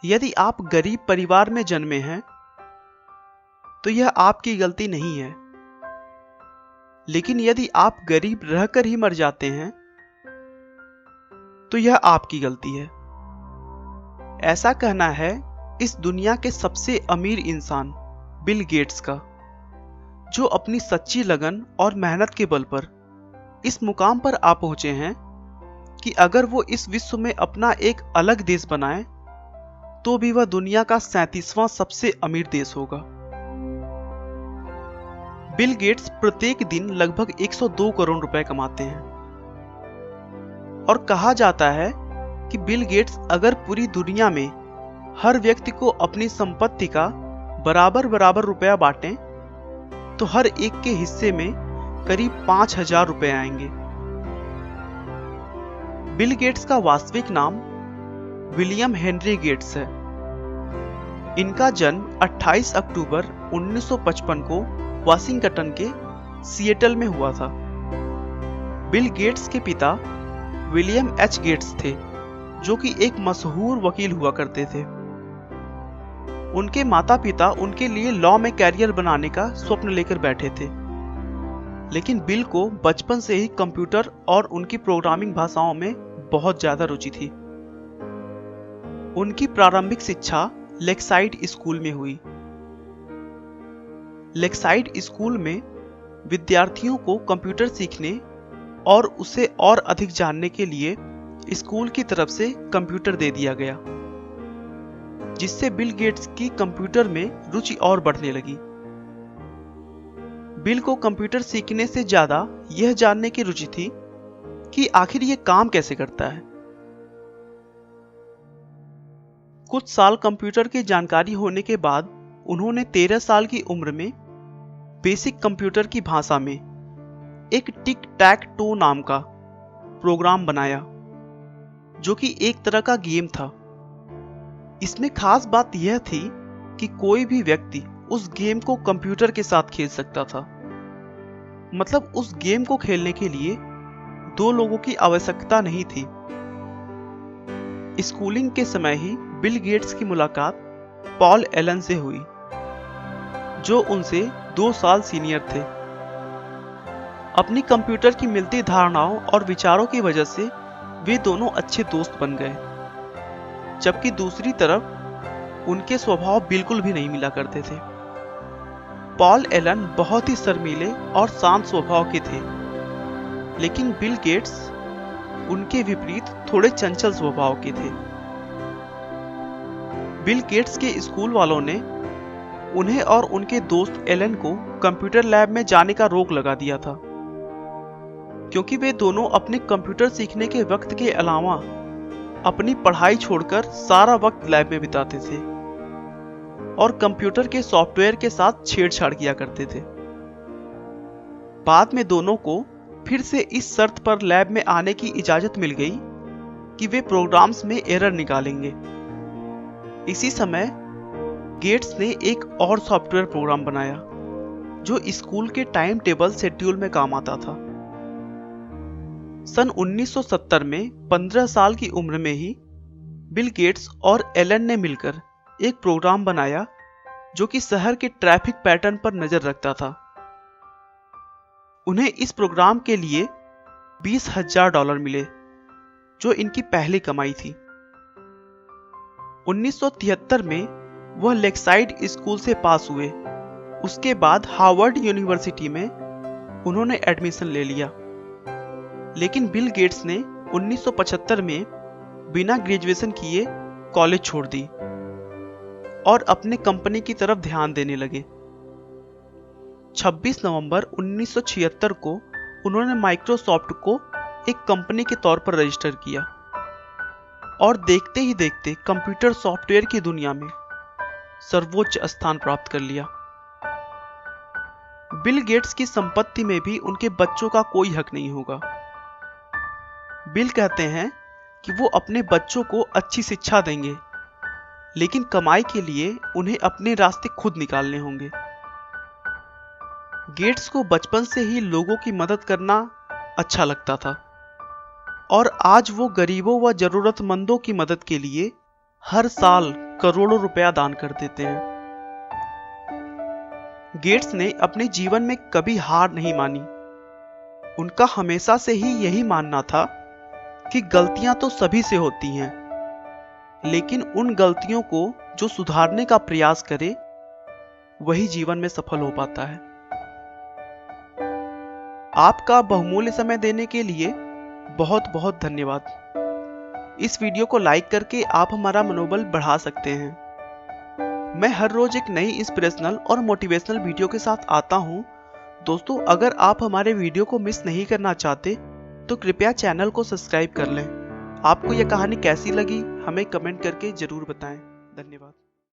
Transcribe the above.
यदि आप गरीब परिवार में जन्मे हैं तो यह आपकी गलती नहीं है, लेकिन यदि आप गरीब रहकर ही मर जाते हैं तो यह आपकी गलती है। ऐसा कहना है इस दुनिया के सबसे अमीर इंसान बिल गेट्स का, जो अपनी सच्ची लगन और मेहनत के बल पर इस मुकाम पर आ पहुंचे हैं कि अगर वो इस विश्व में अपना एक अलग देश बनाए तो भी वह दुनिया का 37वां सबसे अमीर देश होगा। बिल गेट्स प्रत्येक दिन लगभग 102 करोड़ रुपए कमाते हैं और कहा जाता है कि बिल गेट्स अगर पूरी दुनिया में हर व्यक्ति को अपनी संपत्ति का बराबर बराबर रुपया बांटें तो हर एक के हिस्से में करीब 5,000 रुपए आएंगे। बिल गेट्स का वास्तविक नाम विलियम हेनरी गेट्स है। इनका जन्म 28 अक्टूबर 1955 को वाशिंगटन के सिएटल में हुआ था। बिल गेट्स के पिता विलियम एच गेट्स थे, जो कि एक मशहूर वकील हुआ करते थे। उनके माता पिता उनके लिए लॉ में कैरियर बनाने का स्वप्न लेकर बैठे थे, लेकिन बिल को बचपन से ही कंप्यूटर और उनकी प्रोग्रामिंग भाषाओं में बहुत ज्यादा रुचि थी। उनकी प्रारंभिक शिक्षा लेकसाइड स्कूल में हुई। लेकसाइड स्कूल में विद्यार्थियों को कंप्यूटर सीखने और उसे और अधिक जानने के लिए स्कूल की तरफ से कंप्यूटर दे दिया गया, जिससे बिल गेट्स की कंप्यूटर में रुचि और बढ़ने लगी। बिल को कंप्यूटर सीखने से ज्यादा यह जानने की रुचि थी कि आखिर यह काम कैसे करता है। कुछ साल कंप्यूटर की जानकारी होने के बाद उन्होंने 13 साल की उम्र में बेसिक कंप्यूटर की भाषा में एक टिक टैक टो नाम का प्रोग्राम बनाया, जो कि एक तरह का गेम था। इसमें खास बात यह थी कि कोई भी व्यक्ति उस गेम को कंप्यूटर के साथ खेल सकता था। मतलब उस गेम को खेलने के लिए 2 लोगों की आवश्यकता नहीं थी। स्कूलिंग के समय ही बिल गेट्स की मुलाकात पॉल एलन से हुई, जो उनसे 2 साल सीनियर थे। अपनी कंप्यूटर की मिलती धारणाओं और विचारों की वजह से वे दोनों अच्छे दोस्त बन गए, जबकि दूसरी तरफ उनके स्वभाव बिल्कुल भी नहीं मिला करते थे। पॉल एलन बहुत ही शर्मीले और शांत स्वभाव के थे, लेकिन बिल गेट्स उनके विपरीत थोड़े चंचल स्वभाव के थे। बिल गेट्स के स्कूल वालों ने उन्हें और उनके दोस्त एलन को कंप्यूटर लैब में जाने का रोक लगा दिया था, क्योंकि वे दोनों अपने कंप्यूटर सीखने के वक्त के अलावा अपनी पढ़ाई छोड़कर सारा वक्त लैब में बिताते थे और कंप्यूटर के सॉफ्टवेयर के साथ छेड़छाड़ किया करते थे। बाद में दोनों को फिर से इस शर्त पर लैब में आने की इजाजत मिल गई कि वे प्रोग्राम्स में एरर निकालेंगे। इसी समय गेट्स ने एक और सॉफ्टवेयर प्रोग्राम बनाया जो स्कूल के टाइम टेबल शेड्यूल में काम आता था। सन 1970 में 15 साल की उम्र में ही बिल गेट्स और एलन ने मिलकर एक प्रोग्राम बनाया जो कि शहर के ट्रैफिक पैटर्न पर नजर रखता था। उन्हें इस प्रोग्राम के लिए $20,000 मिले, जो इनकी पहली कमाई थी। 1973 में वह लेकसाइड स्कूल से पास हुए। उसके बाद हार्वर्ड यूनिवर्सिटी में उन्होंने एडमिशन ले लिया, लेकिन बिल गेट्स ने 1975 में बिना ग्रेजुएशन किए कॉलेज छोड़ दी और अपने कंपनी की तरफ ध्यान देने लगे। 26 नवंबर 1976 को उन्होंने माइक्रोसॉफ्ट को एक कंपनी के तौर पर रजिस्टर किया और देखते ही देखते कंप्यूटर सॉफ्टवेयर की दुनिया में सर्वोच्च स्थान प्राप्त कर लिया। बिल गेट्स की संपत्ति में भी उनके बच्चों का कोई हक नहीं होगा। बिल कहते हैं कि वो अपने बच्चों को अच्छी शिक्षा देंगे, लेकिन कमाई के लिए उन्हें अपने रास्ते खुद निकालने होंगे। गेट्स को बचपन से ही लोगों की मदद करना अच्छा लगता था और आज वो गरीबों व जरूरतमंदों की मदद के लिए हर साल करोड़ों रुपया दान कर देते हैं। गेट्स ने अपने जीवन में कभी हार नहीं मानी। उनका हमेशा से ही यही मानना था कि गलतियां तो सभी से होती हैं, लेकिन उन गलतियों को जो सुधारने का प्रयास करे वही जीवन में सफल हो पाता है। आपका बहुमूल्य समय देने के लिए बहुत बहुत धन्यवाद। इस वीडियो को लाइक करके आप हमारा मनोबल बढ़ा सकते हैं। मैं हर रोज एक नई इंस्पिरेशनल और मोटिवेशनल वीडियो के साथ आता हूं। दोस्तों, अगर आप हमारे वीडियो को मिस नहीं करना चाहते तो कृपया चैनल को सब्सक्राइब कर लें। आपको यह कहानी कैसी लगी हमें कमेंट करके जरूर बताएं। धन्यवाद।